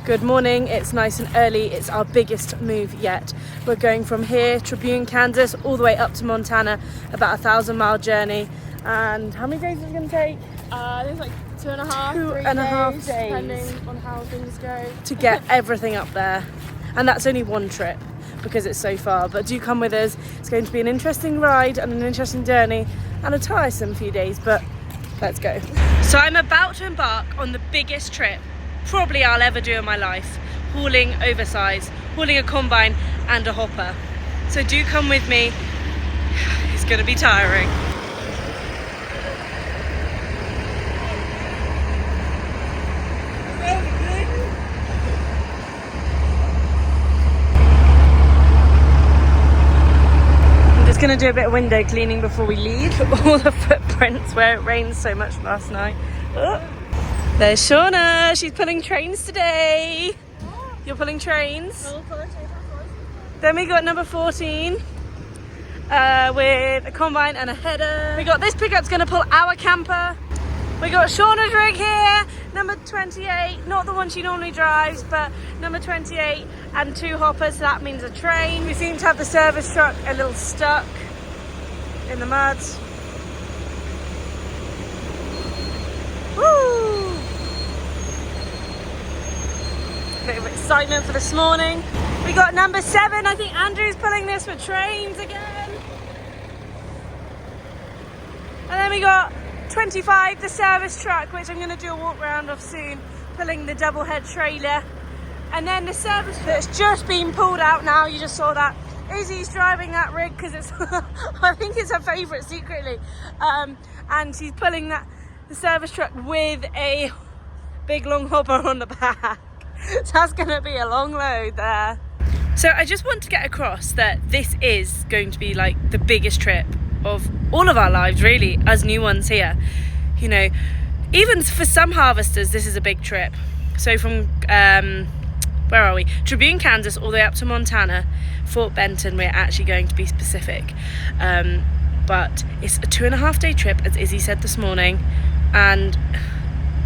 Good morning, it's nice and early, it's our biggest move yet. We're going from here, Triune Kansas, all the way up to Montana, about a 1,000-mile journey. And how many days is it going to take? There's like 2.5, 3 days, depending on how things go. To get everything up there. And that's only one trip because it's so far. But do come with us, it's going to be an interesting ride and an interesting journey and a tiresome few days, but let's go. So I'm about to embark on the biggest trip probably I'll ever do in my life, hauling oversized, hauling a combine and a hopper. So do come with me, it's going to be tiring. I'm just going to do a bit of window cleaning before we leave, all the footprints where it rained so much last night. Oh. There's Shauna, she's pulling trains today. You're pulling trains. Then we got number 14 with a combine and a header. We got this pickup's gonna pull our camper. We got Shauna's rig here, number 28, not the one she normally drives, but number 28 and 2 hoppers, so that means a train. We seem to have the service truck a little stuck in the mud. Woo! Bit of excitement for this morning. We got number 7. I think Andrew's pulling this for trains again. And then we got 25, the service truck, which I'm going to do a walk around of soon, pulling the double head trailer. And then the service truck that's just been pulled out now. You just saw that. Izzy's driving that rig because it's I think it's her favourite secretly. And she's pulling the service truck with a big long hopper on the back. So that's going to be a long load there. So I just want to get across that this is going to be like the biggest trip of all of our lives, really, as new ones here. You know, even for some harvesters, this is a big trip. So from, where are we? Triune, Kansas, all the way up to Montana, Fort Benton, we're actually going to be specific. But it's a 2.5 day trip, as Izzy said this morning. And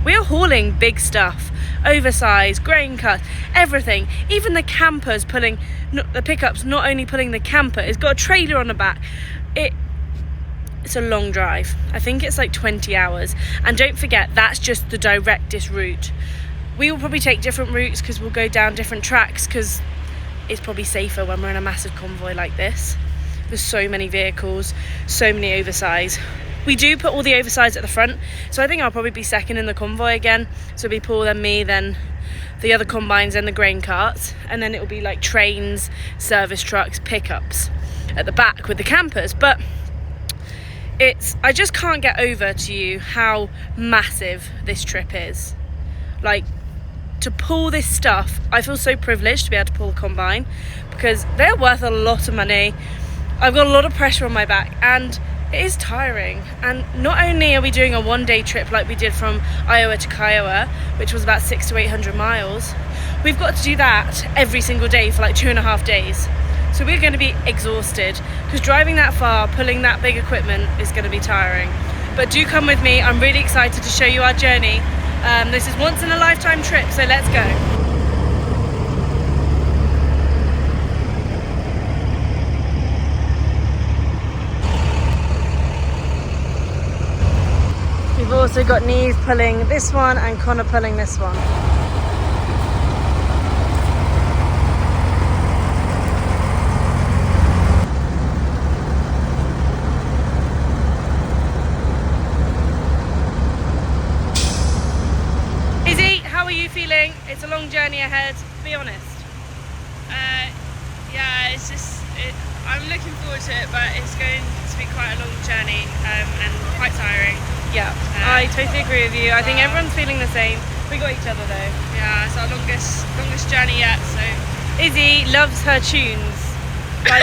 we are hauling big stuff, oversized, grain cuts, everything. Even the campers pulling, the pickups not only pulling the camper, it's got a trailer on the back. It's a long drive. I think it's like 20 hours. And don't forget, that's just the directest route. We will probably take different routes because we'll go down different tracks because it's probably safer when we're in a massive convoy like this. There's so many vehicles, so many oversized. We do put all the oversized at the front, so I think I'll probably be second in the convoy again. So it'll be Paul, then me, then the other combines and the grain carts, and then it'll be like trains, service trucks, pickups at the back with the campers. But I just can't get over to you how massive this trip is. Like, to pull this stuff, I feel so privileged to be able to pull a combine because they're worth a lot of money. I've got a lot of pressure on my back and it is tiring. And not only are we doing a 1-day trip like we did from Iowa to Kiowa, which was about 600 to 800 miles, we've got to do that every single day for like 2.5 days. So we're going to be exhausted because driving that far, pulling that big equipment is going to be tiring. But do come with me. I'm really excited to show you our journey. This is once in a lifetime trip, so let's go. We've also got Neve pulling this one and Connor pulling this one. Izzy, how are you feeling? It's a long journey ahead, be honest. Yeah, it's just, I'm looking forward to it, but it's going to be quite a long journey and quite tiring. Yeah, I totally agree with you. I think everyone's feeling the same. We got each other though. Yeah, it's our longest journey yet, so. Izzy loves her tunes, like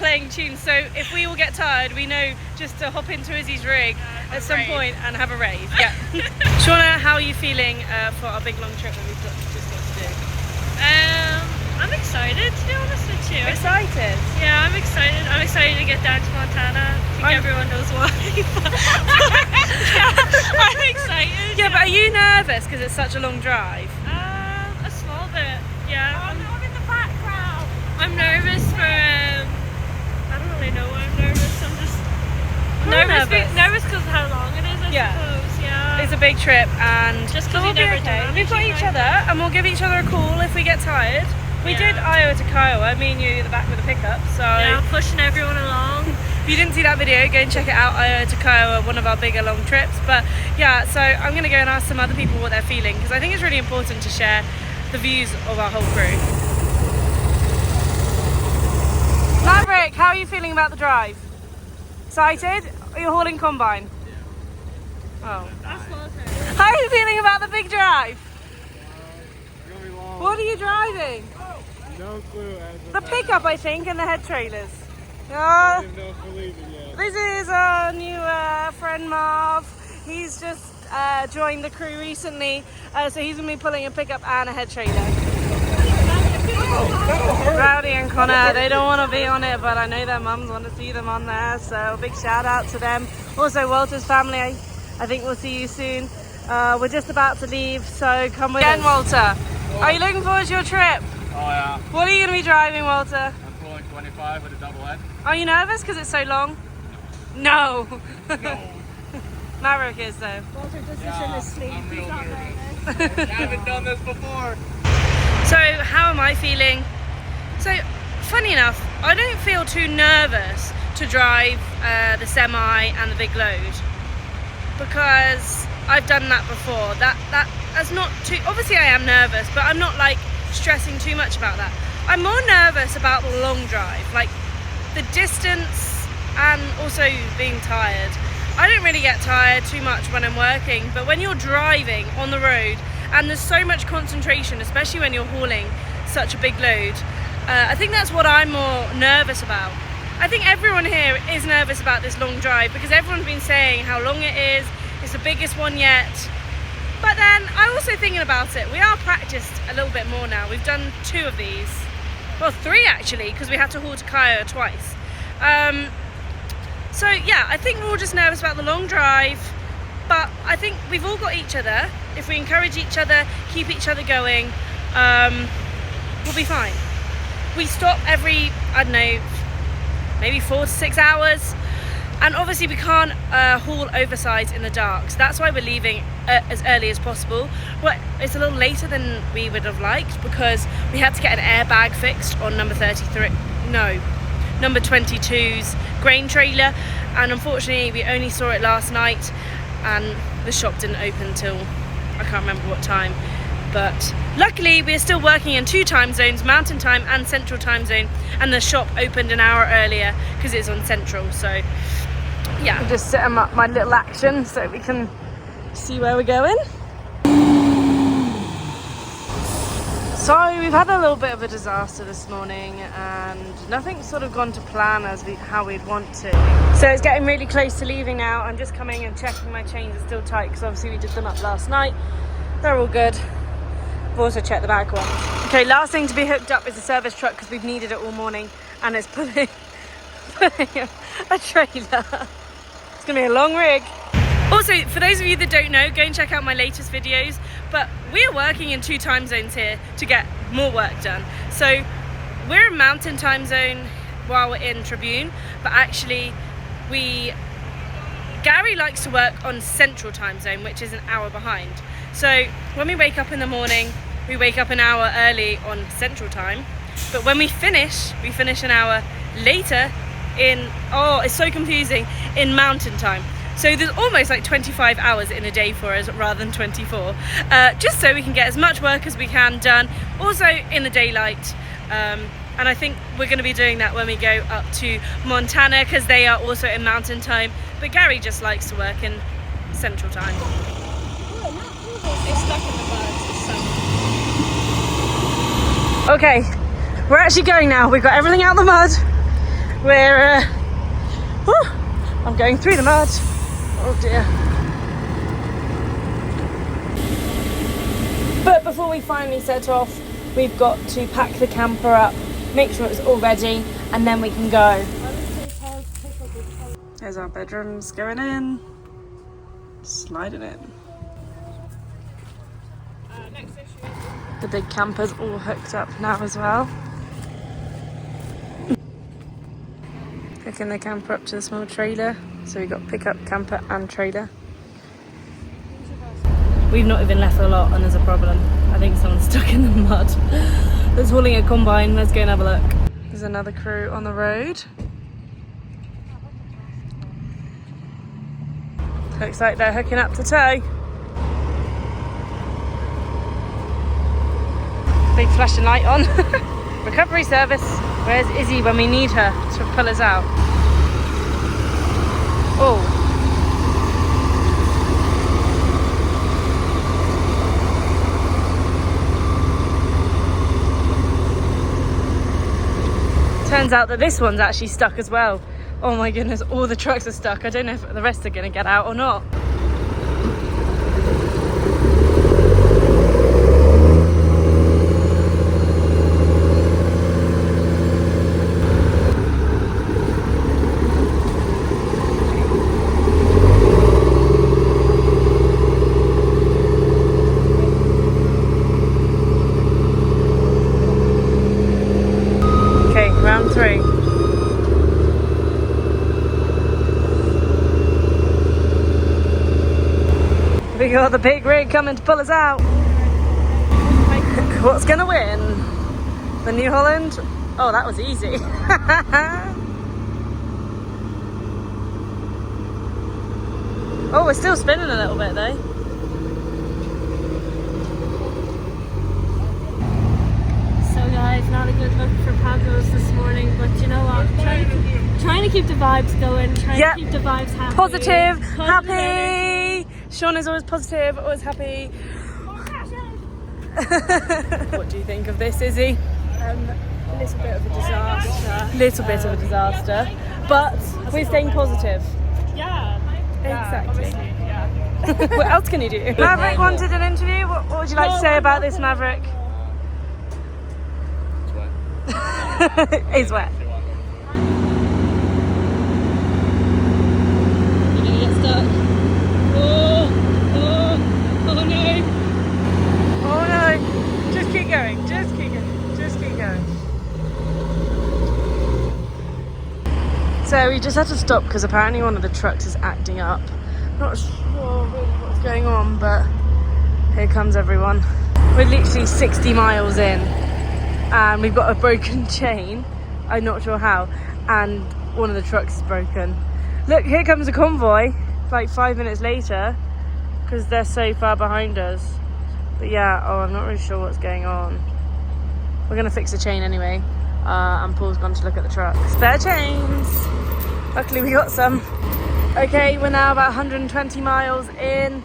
playing tunes. So if we all get tired, we know just to hop into Izzy's rig at some point and have a rave. Yeah. Shauna, how are you feeling for our big long trip that we've just got to do? I'm excited, to be honest with you. Excited? Yeah, I'm excited. I'm excited to get down to Montana. I think everyone knows why. I'm excited. Yeah, but are you nervous because it's such a long drive? A nervous because of how long it is, I suppose. Yeah. It's a big trip, and Just 'cause we'll you've be never okay. done We've got anything each like other, and we'll give each other a call if we get tired. We did Iowa to Kiowa, me and you at the back with a pickup, so yeah, pushing everyone along. if you didn't see that video, go and check it out. Iowa to Kiowa, one of our bigger long trips. But yeah, so I'm going to go and ask some other people what they're feeling, because I think it's really important to share the views of our whole crew. Maverick, how are you feeling about the drive? Excited? Are you hauling combine? Oh. How are you feeling about the big drive? What are you driving? No clue. The pickup, I think, and the head trailers. I don't even know if we're leaving yet. This is our new friend Marv. He's just joined the crew recently, so he's going to be pulling a pickup and a head trailer. Rowdy and Connor, they don't want to be on it, but I know their mums want to see them on there, so big shout out to them. Also Walter's family, I think we'll see you soon. We're just about to leave, so come with us. Again, Walter, are you looking forward to your trip? Oh yeah. What are you going to be driving, Walter? I'm pulling 25 with a double head. Are you nervous because it's so long? No. No. Maverick is though. Walter just is in his sleep. I'm real nervous. I haven't done this before. So how am I feeling? So funny enough, I don't feel too nervous to drive the semi and the big load, because I've done that before. That's not too, obviously I am nervous, but I'm not like stressing too much about that. I'm more nervous about the long drive, like the distance and also being tired. I don't really get tired too much when I'm working, but when you're driving on the road and there's so much concentration, especially when you're hauling such a big load, I think that's what I'm more nervous about. I think everyone here is nervous about this long drive because everyone's been saying how long it is. It's the biggest one yet. But then I'm also thinking about it. We are practiced a little bit more now. We've done 2 of these. Well, 3 actually, because we had to haul to Kiowa twice. So yeah, I think we're all just nervous about the long drive, but I think we've all got each other. If we encourage each other, keep each other going, we'll be fine. We stop every, I don't know, maybe 4 to 6 hours. And obviously we can't haul oversize in the dark, so that's why we're leaving as early as possible. Well, it's a little later than we would have liked because we had to get an airbag fixed on number 22's grain trailer, and unfortunately we only saw it last night and the shop didn't open till I can't remember what time. But luckily we're still working in 2 time zones, Mountain Time and Central Time Zone, and the shop opened an hour earlier because it's on Central. So yeah, I'm just setting up my little action so we can see where we're going. So we've had a little bit of a disaster this morning and nothing's sort of gone to plan as how we'd want to. So it's getting really close to leaving now. I'm just coming and checking my chains are still tight because obviously we did them up last night. They're all good. I've also checked the back ones. Okay, last thing to be hooked up is the service truck because we've needed it all morning and it's pulling a trailer. It's gonna be a long rig. Also, for those of you that don't know, go and check out my latest videos, but we're working in 2 time zones here to get more work done. So we're in Mountain Time Zone while we're in Tribune, but actually Gary likes to work on Central Time Zone, which is an hour behind. So when we wake up in the morning, we wake up an hour early on Central Time, but when we finish an hour later in, oh, it's so confusing, in Mountain Time. So there's almost like 25 hours in a day for us rather than 24, just so we can get as much work as we can done, also in the daylight. And I think we're going to be doing that when we go up to Montana because they are also in Mountain Time, but Gary just likes to work in Central Time. It's stuck in the bugs. Okay, we're actually going now. We've got everything out of the mud. We're, I'm going through the mud. Oh dear. But before we finally set off, we've got to pack the camper up, make sure it's all ready, and then we can go. There's our bedrooms going in, sliding in. The big camper's all hooked up now as well. Hooking the camper up to the small trailer. So we got pickup, camper and trailer. We've not even left a lot and there's a problem. I think someone's stuck in the mud. That's hauling a combine. Let's go and have a look. There's another crew on the road. Looks like they're hooking up to tow. Big flashing light on. Recovery service. Where's Izzy when we need her to pull us out? Oh. Turns out that this one's actually stuck as well. Oh my goodness, all the trucks are stuck. I don't know if the rest are going to get out or not. Okay, round 3. We got the big rig coming to pull us out. What's gonna win? The New Holland? Oh, that was easy. Oh, we're still spinning a little bit though. So guys, not a good look for Paplow's this morning, but you know what? Trying to keep the vibes going, trying to keep the vibes happy. Positive, happy. Sean is always positive, always happy. What do you think of this, Izzy? A little bit of a disaster. Little bit of a disaster, but we're staying positive. Yeah. Exactly. Yeah. What else can you do? Maverick wanted an interview. What would you like to say about this, Maverick? It's wet. You're gonna get stuck. Oh no. Oh no. Just keep going. Just keep going. Just keep going. So we just had to stop because apparently one of the trucks is acting up. Not sure really what's going on, but here comes everyone. We're literally 60 miles in and we've got a broken chain. I'm not sure how. And one of the trucks is broken. Look, here comes a convoy like 5 minutes later because they're so far behind us. But yeah, I'm not really sure what's going on. We're gonna fix the chain anyway. And Paul's gone to look at the truck. Spare chains. Luckily we got some. Okay, we're now about 120 miles in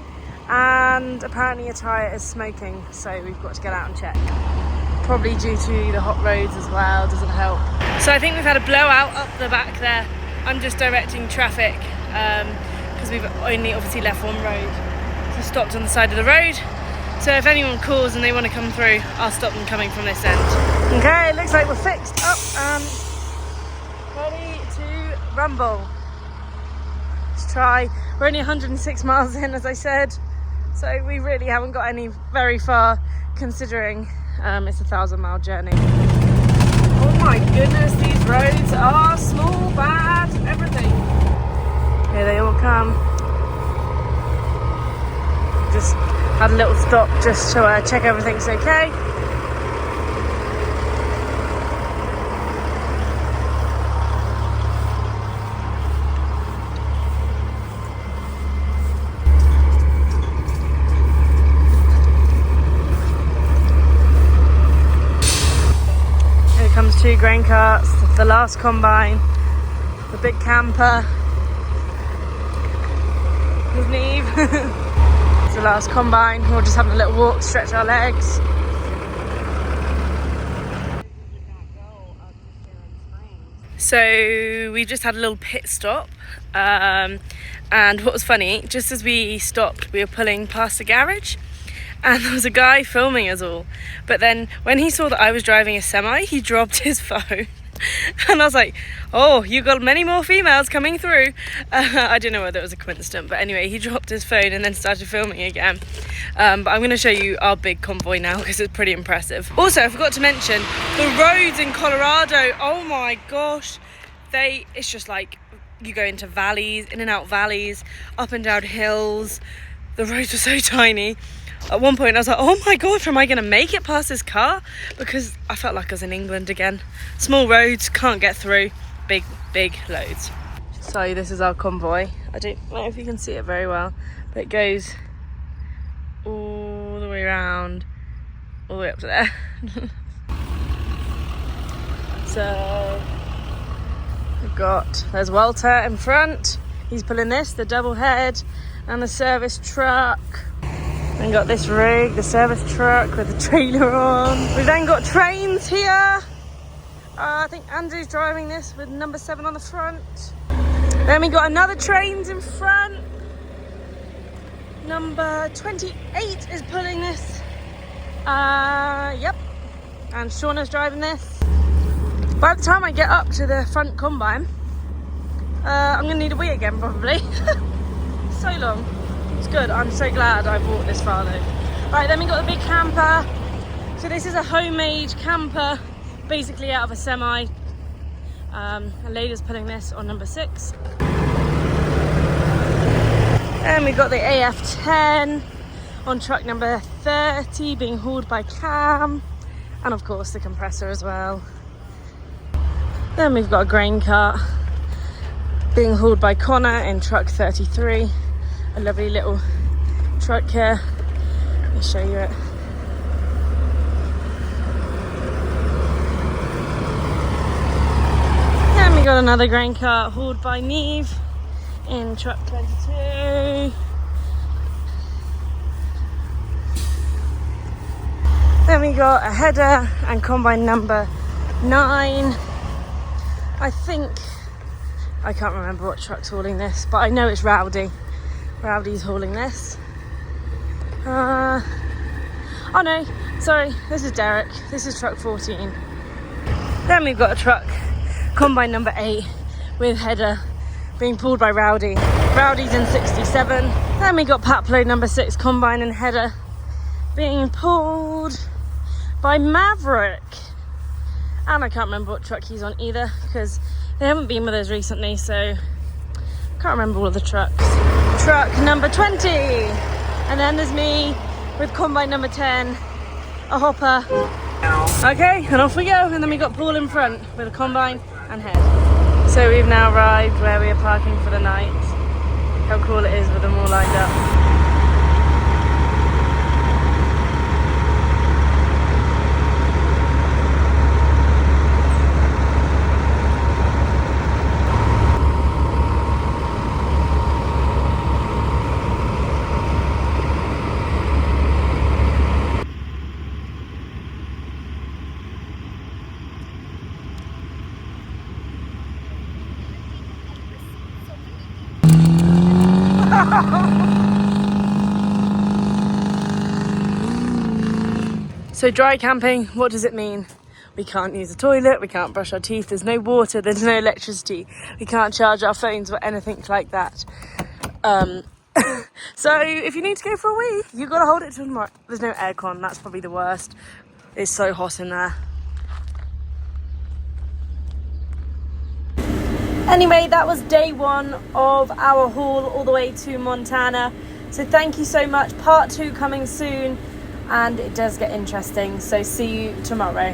and apparently a tyre is smoking, so we've got to get out and check. Probably due to the hot roads as well, doesn't help. So I think we've had a blowout up the back there. I'm just directing traffic because we've only obviously left one road. So stopped on the side of the road. So if anyone calls and they want to come through, I'll stop them coming from this end. Okay, looks like we're fixed up and ready to rumble. Let's try. We're only 106 miles in, as I said, so we really haven't got any very far considering it's a 1,000-mile journey. Oh my goodness, these roads are small, bad, everything. Here they all come. Just had a little stop just to check everything's okay. Comes 2 grain carts, the last combine, the big camper. There's Neve. It's the last combine. We're just having a little walk, stretch our legs. So we just had a little pit stop. And what was funny, just as we stopped, we were pulling past a garage. And there was a guy filming us all. But then when he saw that I was driving a semi, he dropped his phone. And I was like, oh, you got many more females coming through. I don't know whether it was a coincidence, but anyway, he dropped his phone and then started filming again. But I'm going to show you our big convoy now because it's pretty impressive. Also, I forgot to mention, the roads in Colorado, oh my gosh, it's just like you go into valleys, in and out valleys, up and down hills. The roads were so tiny. At one point I was like, oh my god, am I going to make it past this car? Because I felt like I was in England again. Small roads, can't get through. Big loads. So this is our convoy. I don't know if you can see it very well, but it goes all the way around, all the way up to there. So there's Walter in front. He's pulling this, the double head, and the service truck. Then got this rig, the service truck with the trailer on. We've then got trains here. I think Andrew's driving this with number 7 on the front. Then we got another trains in front. Number 28 is pulling this. Yep. And Shauna's driving this. By the time I get up to the front combine, I'm gonna need a wee again probably. So long. It's good. I'm so glad I bought this far though. Right, then we got the big camper. So this is a homemade camper, basically out of a semi. A lady's pulling this on number 6. And we got the AF10 on truck number 30 being hauled by Cam, and of course the compressor as well. Then we've got a grain cart being hauled by Connor in truck 33. A lovely little truck here. Let me show you it. Then we got another grain cart hauled by Neve in truck 22. Then we got a header and combine number 9. I can't remember what truck's hauling this, but I know it's Rowdy. Rowdy's hauling this. Oh no, sorry, this is Derek. This is truck 14. Then we've got a truck, combine number 8, with header being pulled by Rowdy. Rowdy's in 67. Then we got Paplow number 6, combine and header being pulled by Maverick. And I can't remember what truck he's on either, because they haven't been with us recently, so I can't remember all of the trucks. Truck number 20. And then there's me with combine number 10, a hopper. Okay, and off we go. And then we got Paul in front with a combine and head. So we've now arrived where we are parking for the night. How cool it is with them all lined up. So dry camping, what does it mean? We can't use the toilet, we can't brush our teeth, there's no water, there's no electricity, we can't charge our phones or anything like that. So if you need to go for a wee, you've got to hold it till tomorrow. There's no aircon, that's probably the worst. It's so hot in there. Anyway, that was day 1 of our haul all the way to Montana. So thank you so much. Part 2 coming soon, and it does get interesting. So see you tomorrow.